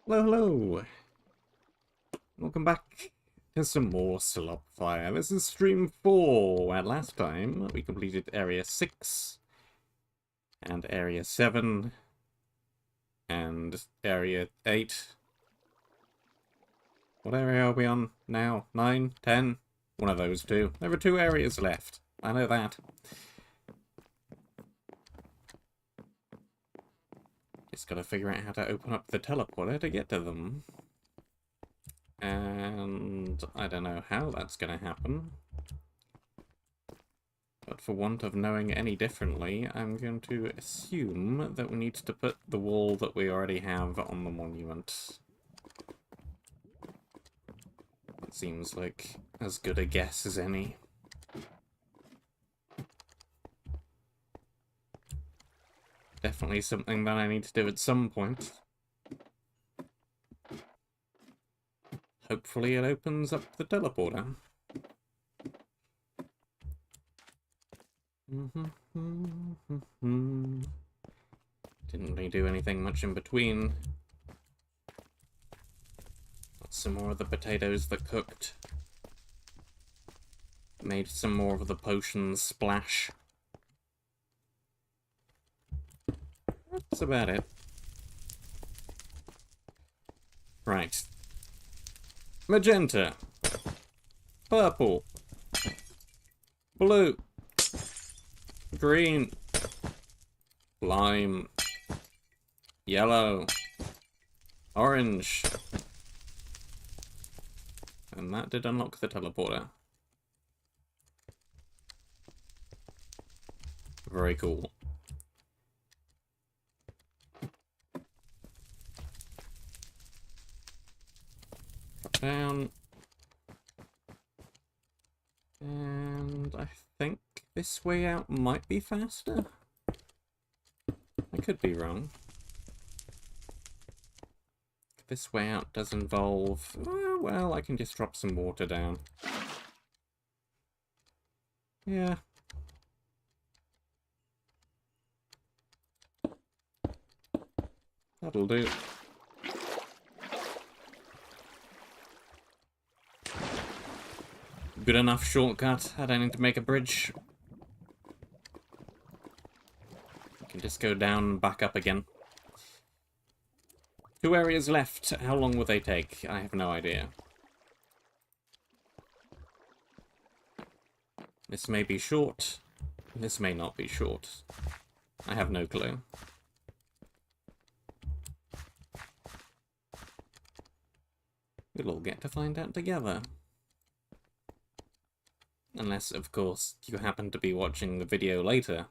Hello, hello. Welcome back to some more Slopfire. This is stream 4, where last time we completed Area 6, and Area 7, and Area 8. What area are we on now? 9? 10? One of those two. There are 2 areas left. I know that. Just gotta figure out how to open up the teleporter to get to them. And I don't know how that's going to happen. But for want of knowing any differently, I'm going to assume that we need to put the wall that we already have on the monument. It seems like as good a guess as any. Definitely something that I need to do at some point. Hopefully it opens up the teleporter. Didn't really do anything much in between. Got some more of the potatoes that cooked. Made some more of the potions splash. That's about it. Right. Magenta. Purple. Blue. Green. Lime. Yellow. Orange. And that did unlock the teleporter. Very cool. Drop down. And I think this way out might be faster. I could be wrong. This way out does involve... well, I can just drop some water down. Yeah. That'll do. Good enough shortcut. I don't need to make a bridge. I can just go down and back up again. 2 areas left. How long will they take? I have no idea. This may be short. This may not be short. I have no clue. We'll all get to find out together. Unless, of course, you happen to be watching the video later,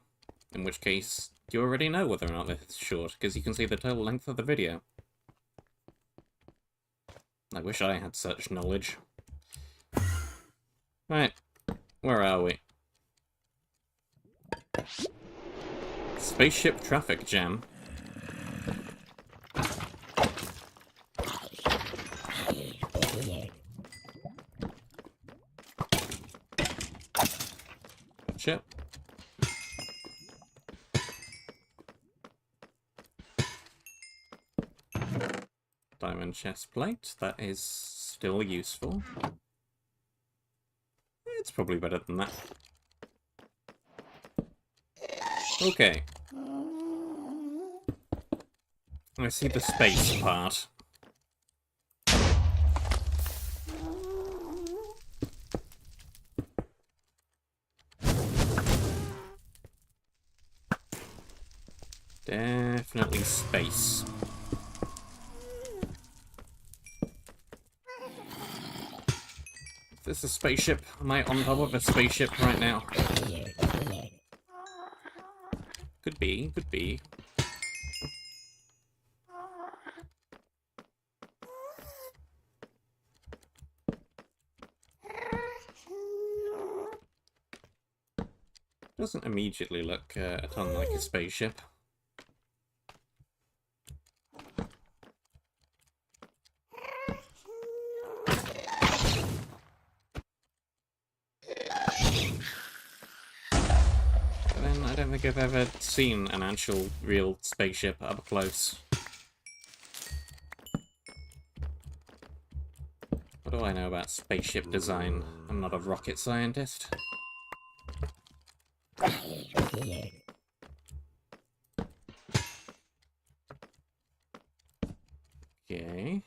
in which case you already know whether or not it's short, because you can see the total length of the video. I wish I had such knowledge. Right, where are we? Spaceship traffic jam. Gotcha. Diamond chest plate, that is still useful. It's probably better than that. Okay. I see the space part. Definitely space. Is this a spaceship? Am I on top of a spaceship right now? Could be, could be. Doesn't immediately look a ton like a spaceship. I don't think I've ever seen an actual real spaceship up close. What do I know about spaceship design? I'm not a rocket scientist. Okay.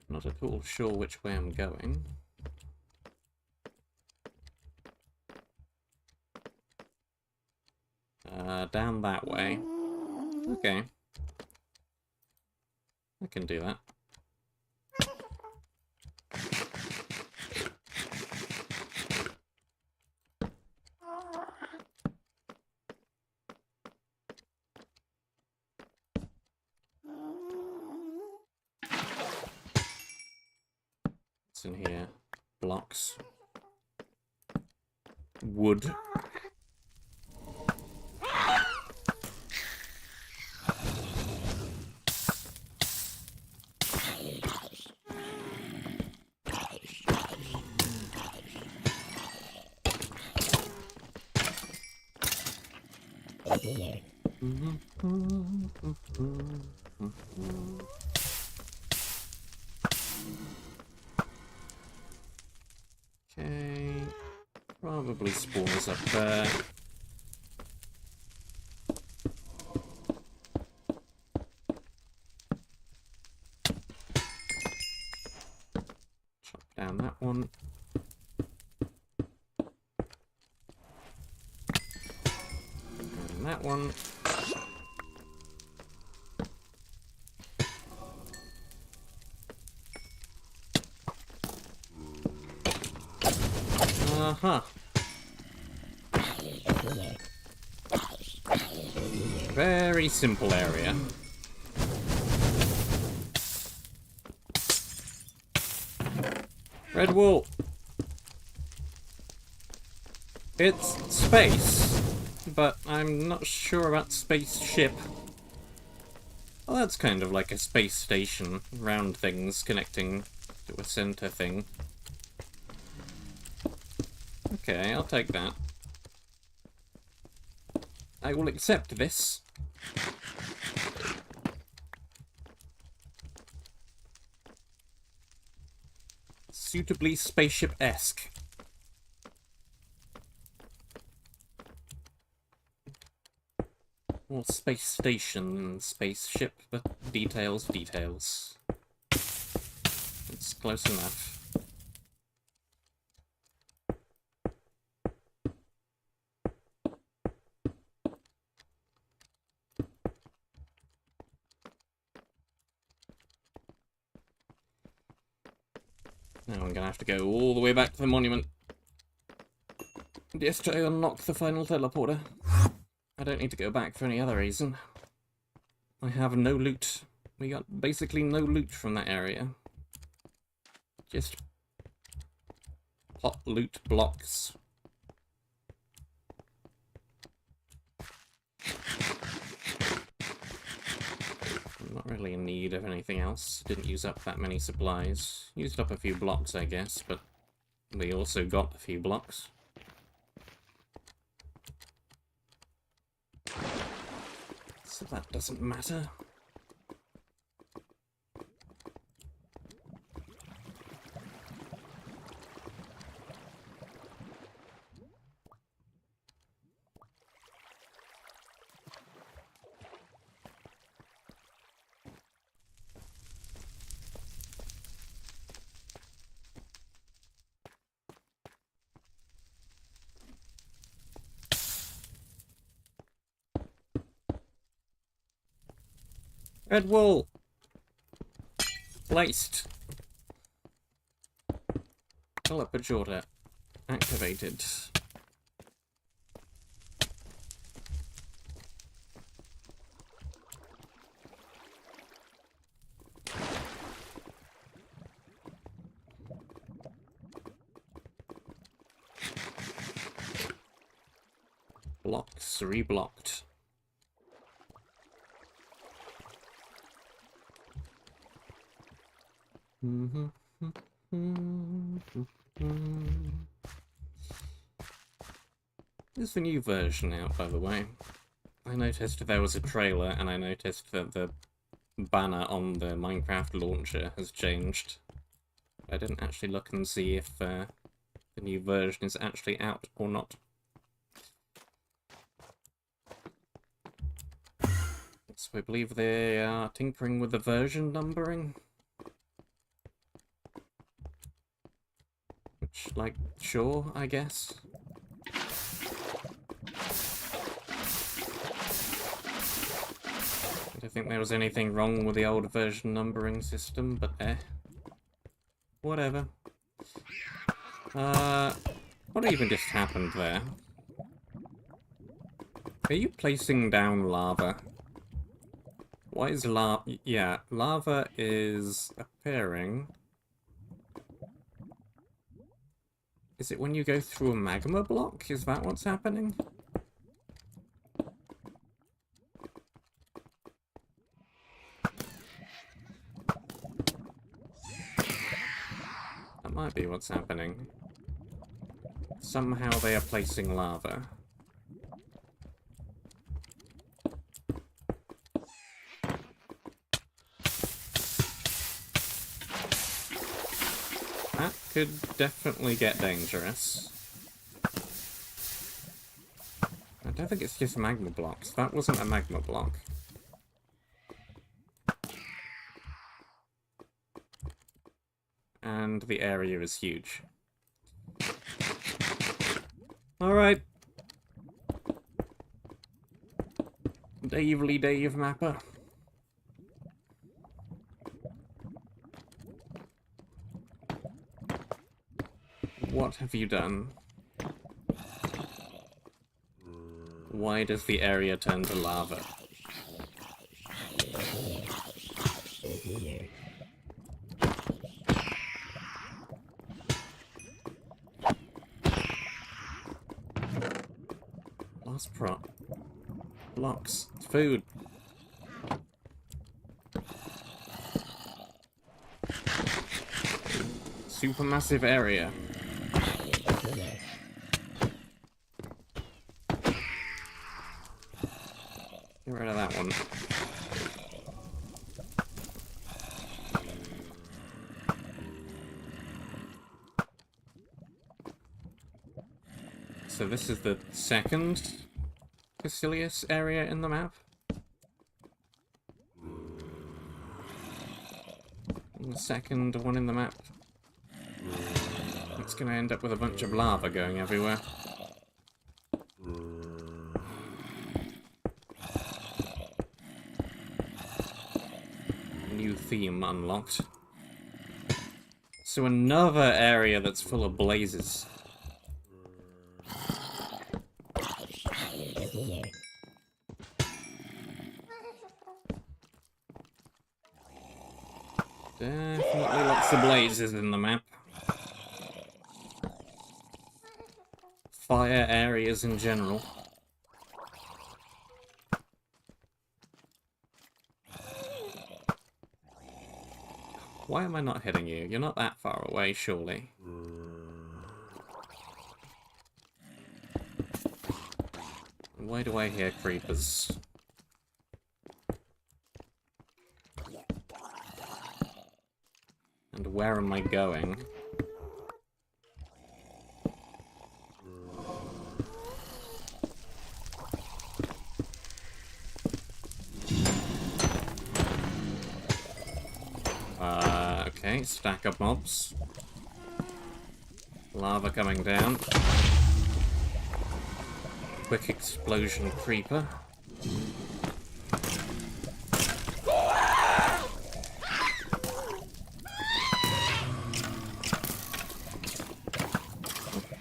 Not at all sure which way I'm going. Down that way. Okay. I can do that. What's in here? Blocks. Wood. Okay, probably spawns up there. Chop down that one. And that one. Uh-huh. Very simple area. Red wool. It's space, but I'm not sure about spaceship. Well, that's kind of like a space station. Round things connecting to a center thing. Okay, I'll take that. I will accept this. Suitably spaceship-esque. Or space station, spaceship, but details, details. It's close enough. Now I'm gonna have to go all the way back to the monument. Just to unlock the final teleporter. I don't need to go back for any other reason. I have no loot. We got basically no loot from that area. Just hot loot blocks. I'm not really in need of anything else. Didn't use up that many supplies. Used up a few blocks, I guess, but we also got a few blocks. So that doesn't matter. Red wool! Placed. Teleporter activated. Blocks reblocked. Is the new version out, by the way? I noticed there was a trailer, and I noticed that the banner on the Minecraft launcher has changed. I didn't actually look and see if the new version is actually out or not. So I believe they are tinkering with the version numbering. Which, like, sure, I guess. I don't think there was anything wrong with the old version numbering system, but whatever. What even just happened there? Are you placing down lava? Why is lava? Yeah, lava is appearing. Is it when you go through a magma block? Is that what's happening? That might be what's happening. Somehow they are placing lava. That could definitely get dangerous. I don't think it's just magma blocks. That wasn't a magma block. And the area is huge. Alright. Davely Dave Mapper. What have you done? Why does the area turn to lava? Last prop. Blocks. Food. Supermassive area. Get rid of that one. So this is the second Caecilius area in the map. And the second one in the map. It's gonna end up with a bunch of lava going everywhere. New theme unlocked. So another area that's full of blazes. Definitely lots of blazes in the map. Fire areas in general. Why am I not hitting you? You're not that far away, surely. Why do I hear creepers? And where am I going? Okay, stack of mobs. Lava coming down. Quick explosion creeper.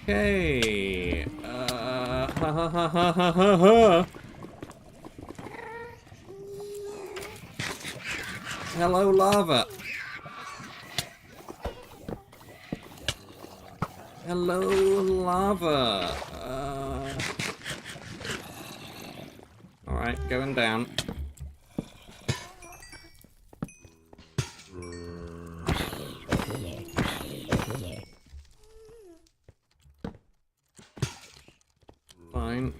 Okay. Ha ha ha ha ha ha ha. Hello, lava. Hello, lava. Alright, going down. fine.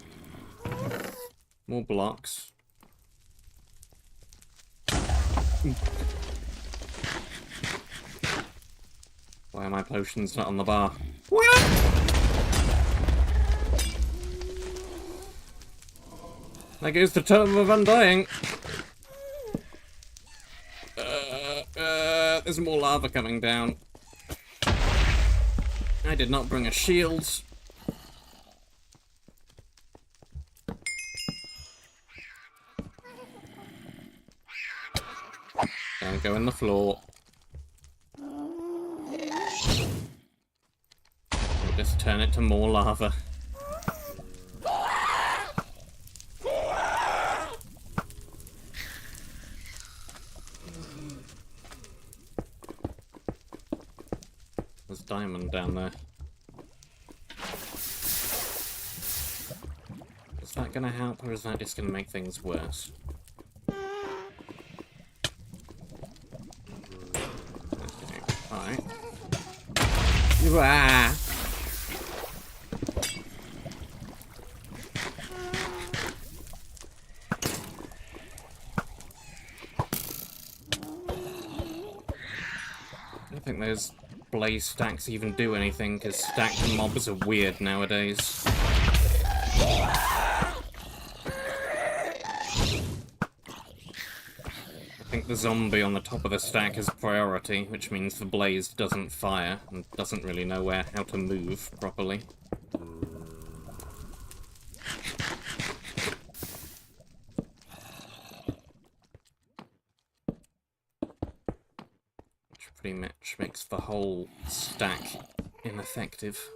More blocks. Why are my potions not on the bar? There goes the Tome of Undying. There's more lava coming down. I did not bring a shield. Don't go in the floor. We'll just turn it to more lava. There's diamond down there. Is that gonna help, or is that just gonna make things worse? Alright. Ah! I don't think those blaze stacks even do anything, because stacked mobs are weird nowadays. I think the zombie on the top of the stack is priority, which means the blaze doesn't fire and doesn't really know how to move properly. Which pretty much makes the whole stack ineffective.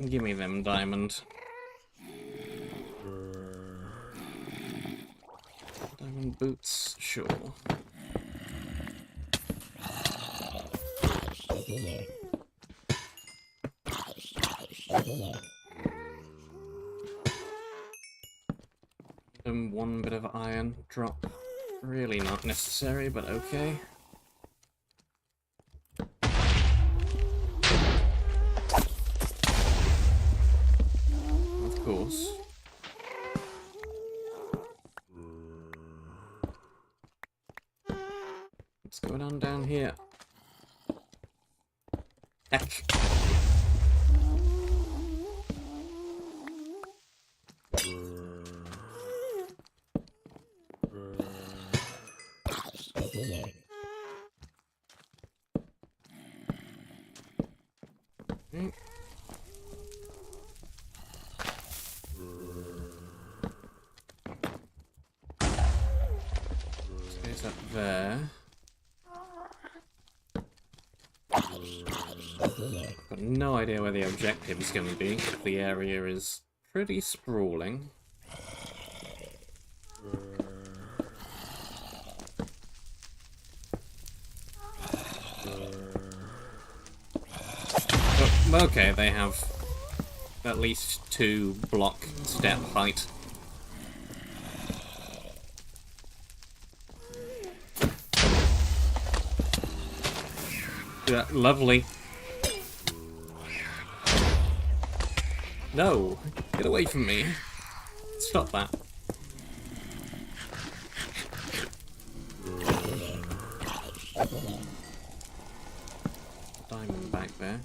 Give me them diamond. Diamond boots, sure. One bit of iron drop. Really not necessary, but okay. Of course. What's going on down here? Heck. It's up there. Got no idea where the objective is going to be. The area is pretty sprawling. But, okay, they have at least 2 block step height. Yeah, lovely. No! Get away from me. Stop that. Diamond back there.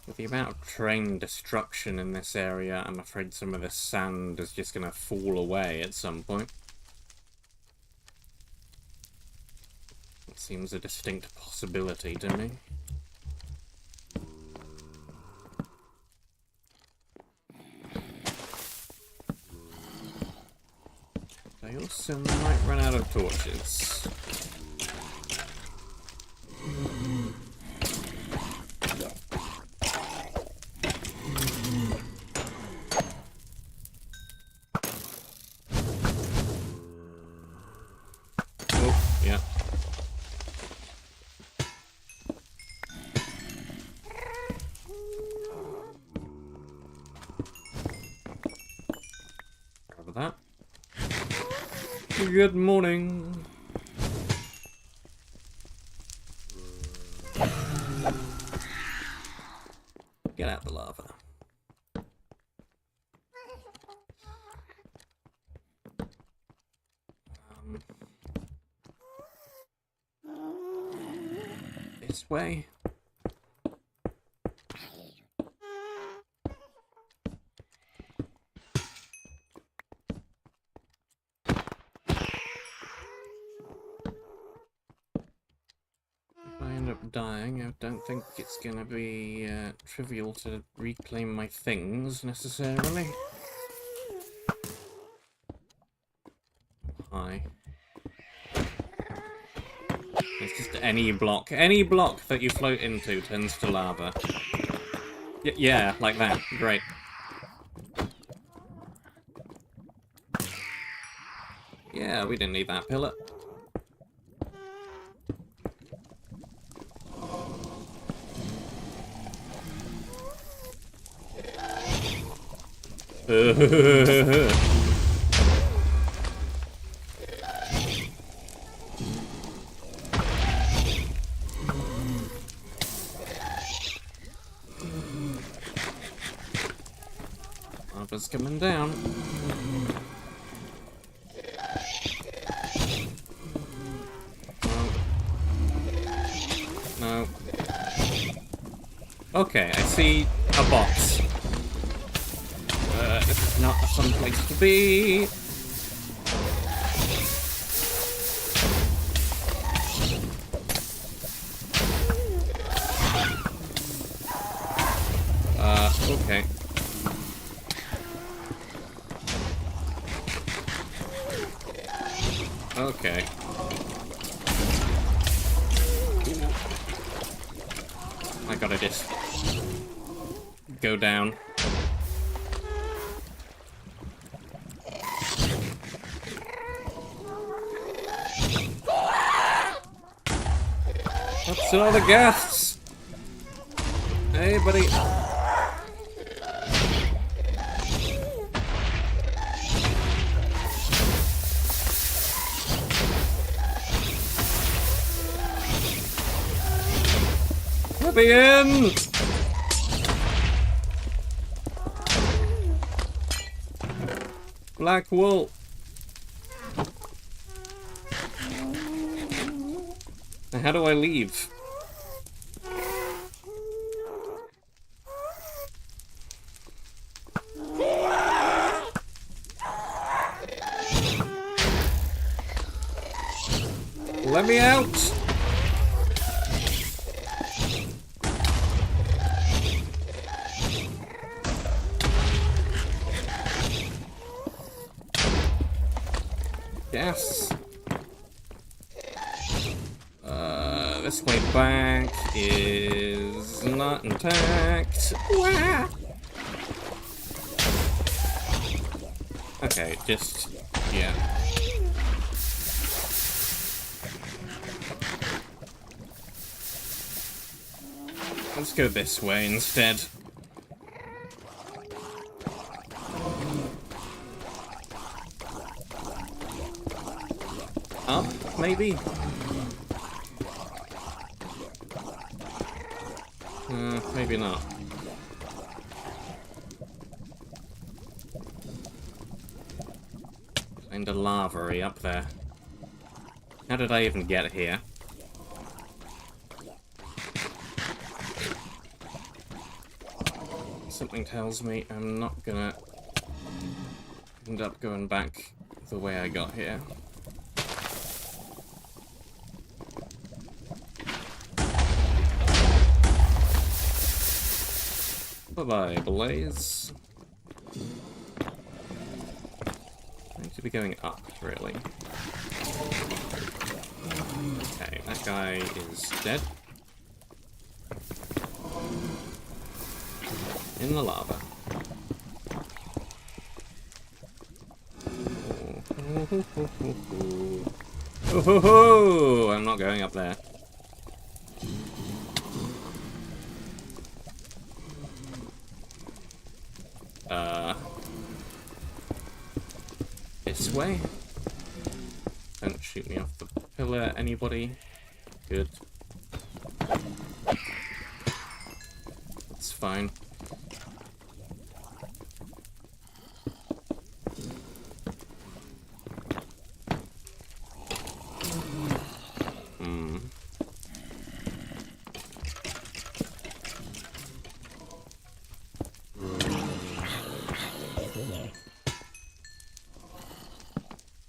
With the amount of train destruction in this area, I'm afraid some of the sand is just going to fall away at some point. It seems a distinct possibility to me. They also might run out of torches. for that. Good morning. Get out the lava. This way. If I end up dying, I don't think it's gonna be trivial to reclaim my things necessarily. Hi. It's just any block. Any block that you float into turns to lava. Yeah, like that. Great. Yeah, we didn't need that pillar. Lava's coming down. No. Okay, I see a box. This is not a fun place to be. Okay. Okay. I gotta just go down. That's all the gas. Hey, buddy. Let me in! Black wool. Now how do I leave? Let me out! Yes. This way back is not intact. Wah! Okay, just yeah. Let's go this way instead. Up, maybe? Maybe not. Kinda lava-y up there. How did I even get here? Something tells me I'm not gonna end up going back the way I got here. Bye-bye, Blaze. I need to be going up, really. Okay, that guy is dead. In the lava. Oh, I'm not going up there. this way. Don't shoot me off the pillar, anybody. Good. It's fine.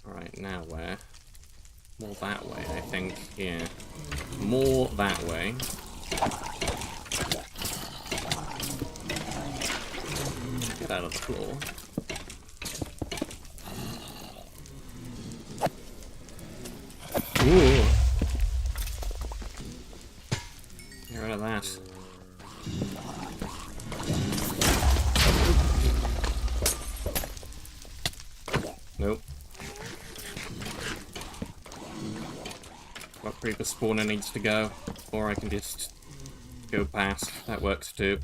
Right, now where? More that way, I think. Yeah. More that way. Get out of the floor. Ooh. Get rid of that. Nope. What creeper spawner needs to go, or I can just go past. That works too.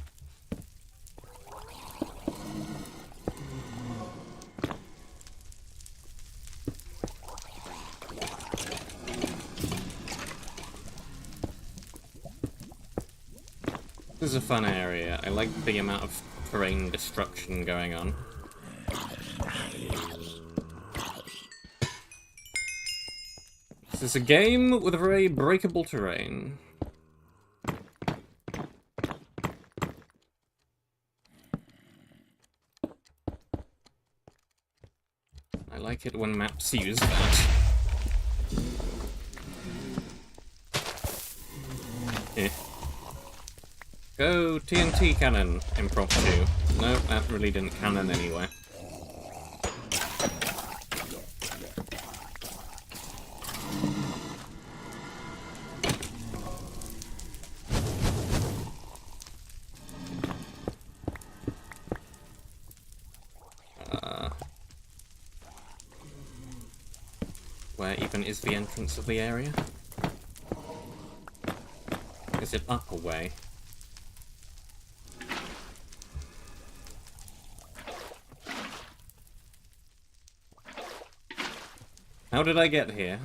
This is a fun area. I like the amount of terrain destruction going on. This is a game with a very breakable terrain. I like it when maps use that. Eh. Go TNT cannon, impromptu. No, that really didn't cannon anywhere. Where even is the entrance of the area? Is it up a way? How did I get here?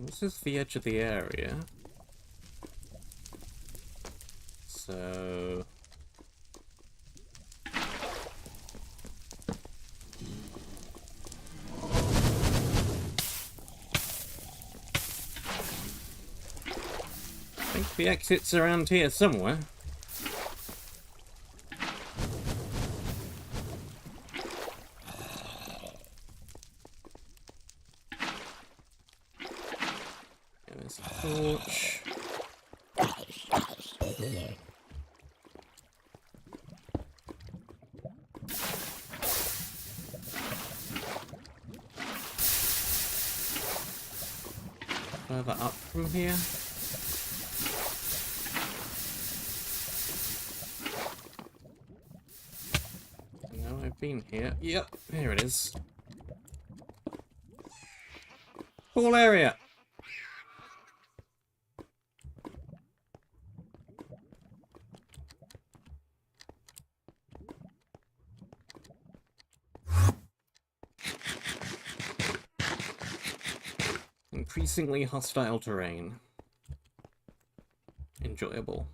This is the edge of the area. So... I think the exit's around here somewhere. There's a torch. Further up from here. No, I've been here. Yep, here it is. Cool area. Increasingly hostile terrain. Enjoyable.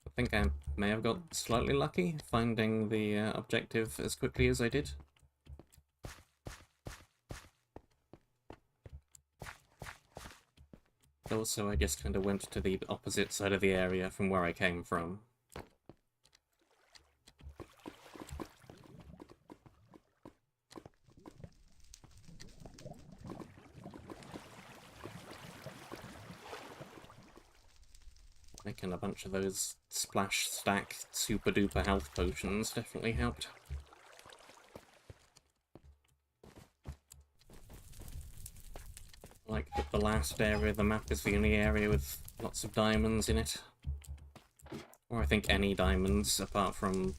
I think I may have got slightly lucky finding the objective as quickly as I did. Also, I just kind of went to the opposite side of the area from where I came from. Making a bunch of those splash stack super duper health potions definitely helped. Like that the last area of the map is the only area with lots of diamonds in it. Or I think any diamonds, apart from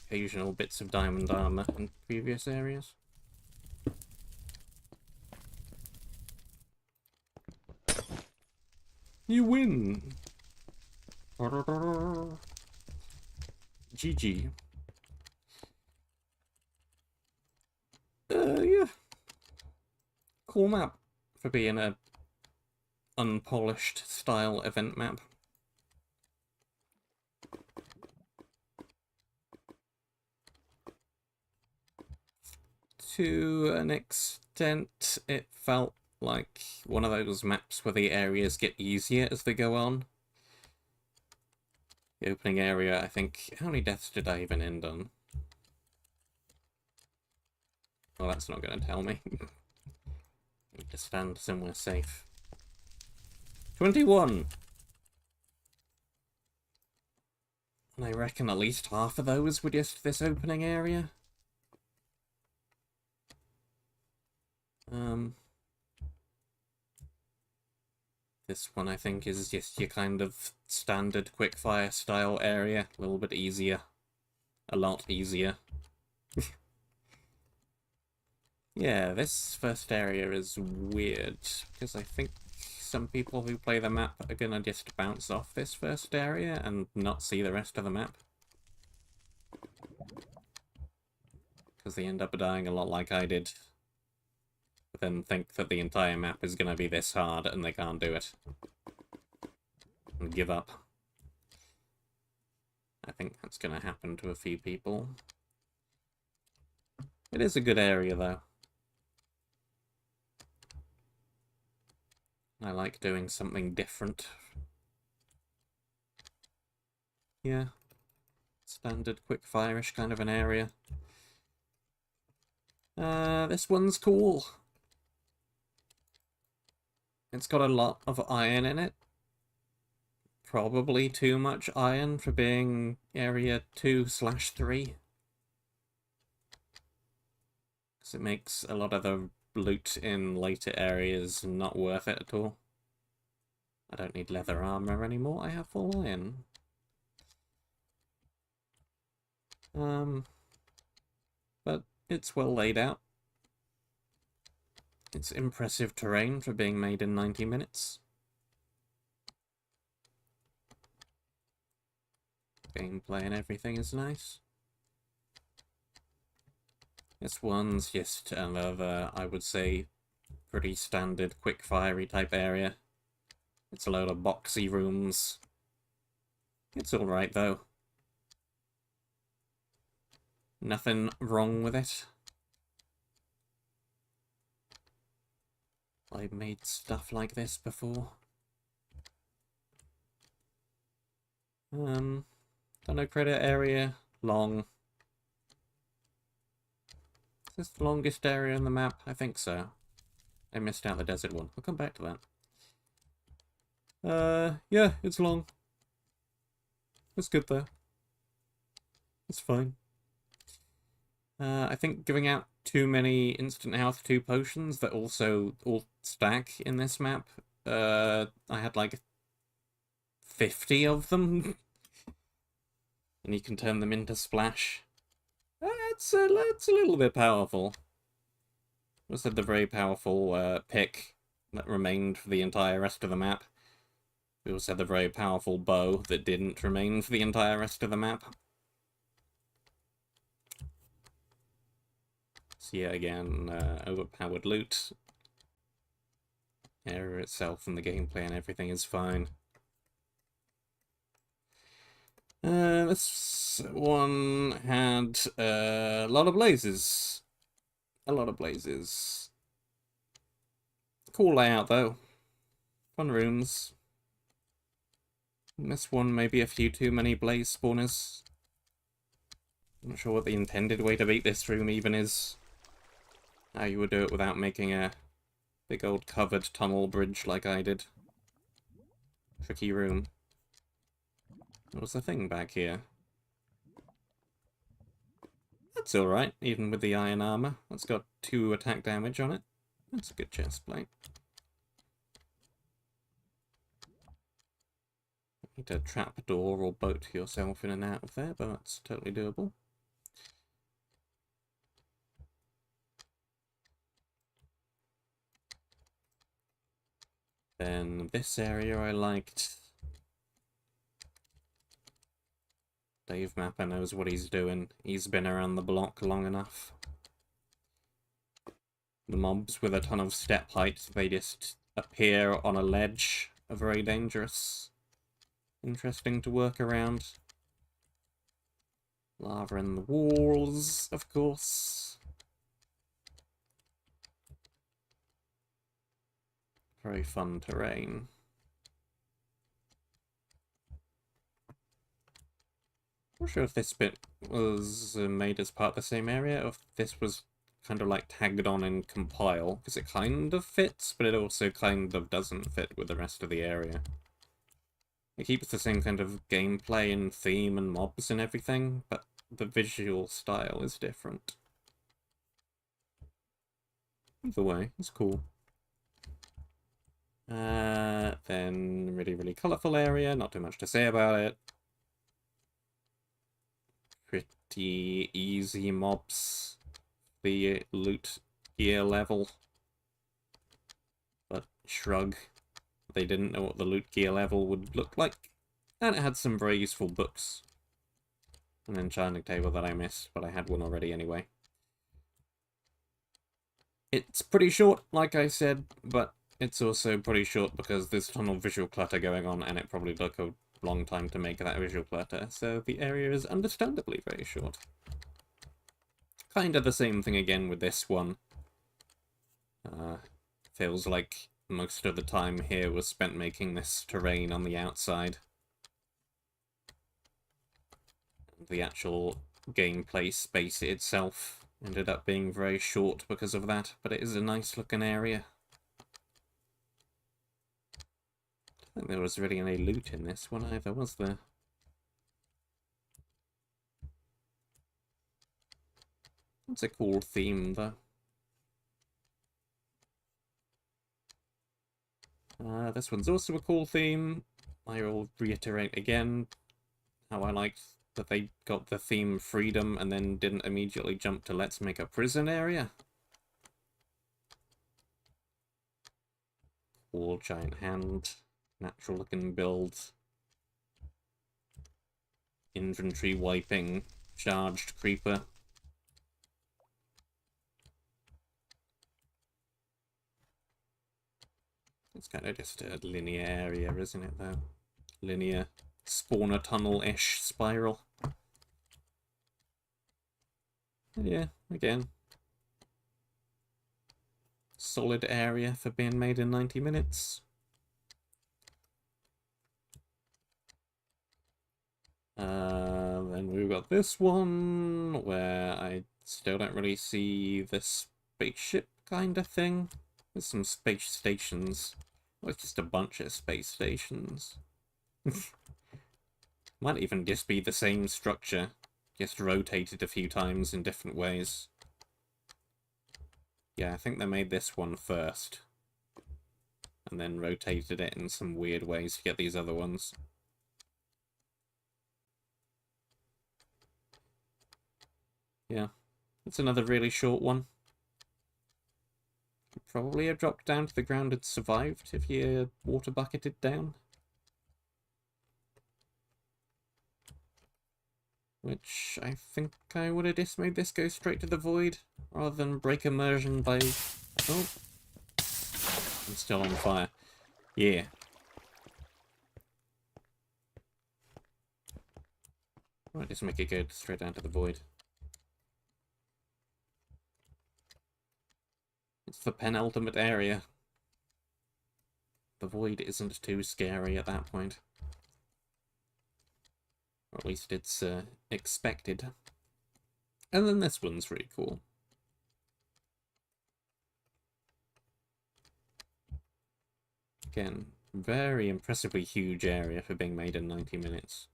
occasional bits of diamond armor in previous areas. You win! GG. Yeah. Cool map for being a unpolished style event map. To an extent, it felt like one of those maps where the areas get easier as they go on. The opening area, I think... How many deaths did I even end on? Well, that's not going to tell me. Need to stand somewhere safe. 21! And I reckon at least half of those were just this opening area. This one, I think, is just your kind of standard quickfire style area. A little bit easier. A lot easier. Yeah, this first area is weird, because I think some people who play the map are gonna just bounce off this first area and not see the rest of the map. Because they end up dying a lot like I did. But then think that the entire map is gonna be this hard and they can't do it. And give up. I think that's gonna happen to a few people. It is a good area, though. I like doing something different. Yeah. Standard quick-fire-ish kind of an area. This one's cool. It's got a lot of iron in it. Probably too much iron for being area 2/3. Because it makes a lot of the loot in later areas not worth it at all. I don't need leather armor anymore, I have full iron. But it's well laid out. It's impressive terrain for being made in 90 minutes. Gameplay and everything is nice. This one's just another, I would say, pretty standard quick-fiery type area. It's a load of boxy rooms. It's alright, though. Nothing wrong with it. I've made stuff like this before. Don't know, credit area, long. Is this the longest area in the map? I think so. I missed out the desert one. I'll come back to that. Yeah, it's long. It's good though. It's fine. I think giving out too many instant health 2 potions that also all stack in this map. I had like 50 of them. And you can turn them into splash. It's a little bit powerful. I said the very powerful pick that remained for the entire rest of the map. We also had the very powerful bow that didn't remain for the entire rest of the map. So yeah, again, overpowered loot. Area itself and the gameplay and everything is fine. This one had a lot of blazes. A lot of blazes. Cool layout, though. Fun rooms. This one, maybe a few too many blaze spawners. I'm not sure what the intended way to beat this room even is. How you would do it without making a big old covered tunnel bridge like I did. Tricky room. What's the thing back here? That's alright, even with the iron armor. That's got 2 attack damage on it. That's a good chest plate. Need a trapdoor or boat yourself in and out of there, but that's totally doable. Then this area I liked. Dave Mappa knows what he's doing. He's been around the block long enough. The mobs with a ton of step height, they just appear on a ledge, are very dangerous. Interesting to work around. Lava in the walls, of course. Very fun terrain. Not sure if this bit was made as part of the same area, or if this was kind of like tagged on in compile, because it kind of fits, but it also kind of doesn't fit with the rest of the area. It keeps the same kind of gameplay and theme and mobs and everything, but the visual style is different. Either way, it's cool. Then really colourful area, not too much to say about it. Pretty easy mobs. The loot gear level. But shrug. They didn't know what the loot gear level would look like. And it had some very useful books. An enchanting table that I missed, but I had one already anyway. It's pretty short, like I said, but it's also pretty short because there's a ton of visual clutter going on, and it probably took a long time to make that visual clutter, so the area is understandably very short. Kind of the same thing again with this one. Feels like most of the time here was spent making this terrain on the outside. The actual gameplay space itself ended up being very short because of that, but it is a nice looking area. I don't think there was really any loot in this one either, was there? It's a cool theme, though. This one's also a cool theme. I will reiterate again how I liked that they got the theme freedom and then didn't immediately jump to let's make a prison area. Cool giant hand, natural looking build. Inventory wiping, charged creeper. It's kind of just a linear area, isn't it, though? Linear spawner tunnel-ish spiral. And yeah, again. Solid area for being made in 90 minutes. Then we've got this one, where I still don't really see the spaceship kind of thing. There's some space stations. Well, it's just a bunch of space stations. Might even just be the same structure, just rotated a few times in different ways. Yeah, I think they made this one first, and then rotated it in some weird ways to get these other ones. Yeah, it's another really short one. Could probably have dropped down to the ground and survived if you water bucketed down. Which I think I would have just made this go straight to the void, rather than break immersion by... Oh! I'm still on fire. Yeah. Might just make it go straight down to the void. It's the penultimate area. The void isn't too scary at that point. Or at least it's expected. And then this one's really cool. Again, very impressively huge area for being made in 90 minutes.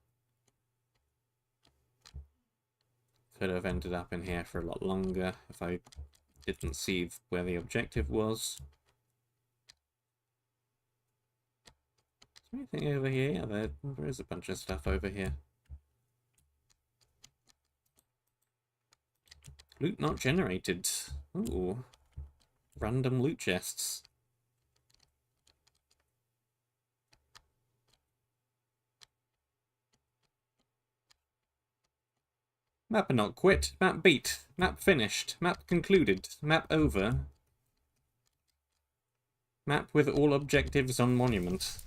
Could have ended up in here for a lot longer if I didn't see where the objective was. Anything over here? Yeah, there is a bunch of stuff over here. Loot not generated. Ooh. Random loot chests. Map not quit. Map beat. Map finished. Map concluded. Map over. Map with all objectives on monument.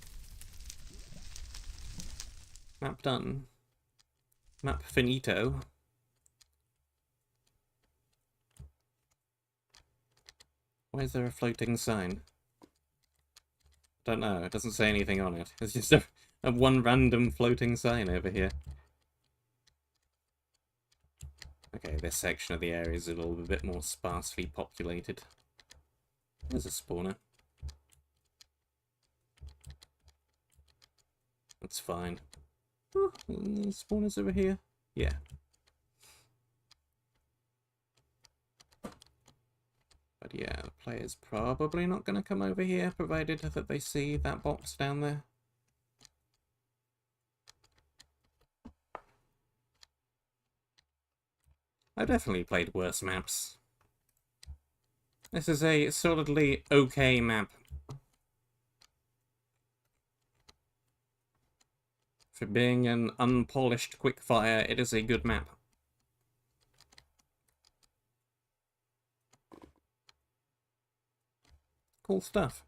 Map done. Map finito. Why is there a floating sign? Don't know. It doesn't say anything on it. It's just a one random floating sign over here. Okay, this section of the area is a little bit more sparsely populated. There's a spawner. That's fine. Oh, spawners over here? Yeah. But yeah, the player's probably not going to come over here, provided that they see that box down there. I've definitely played worse maps. This is a solidly okay map. For being an unpolished quickfire, it is a good map. Cool stuff.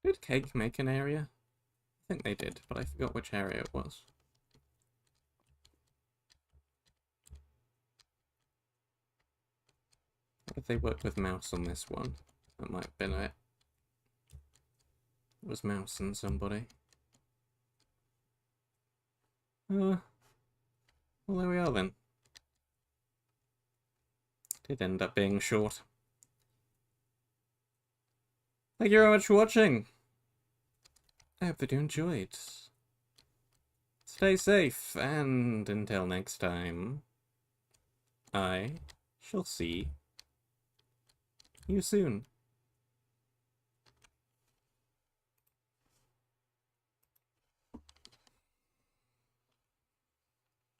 Did Cake make an area? I think they did, but I forgot which area it was. What if they work with mouse on this one? That might have been it. It was mouse and somebody. Well, there we are then. Did end up being short. Thank you very much for watching. I hope that you enjoyed. Stay safe, and until next time, I shall see you soon.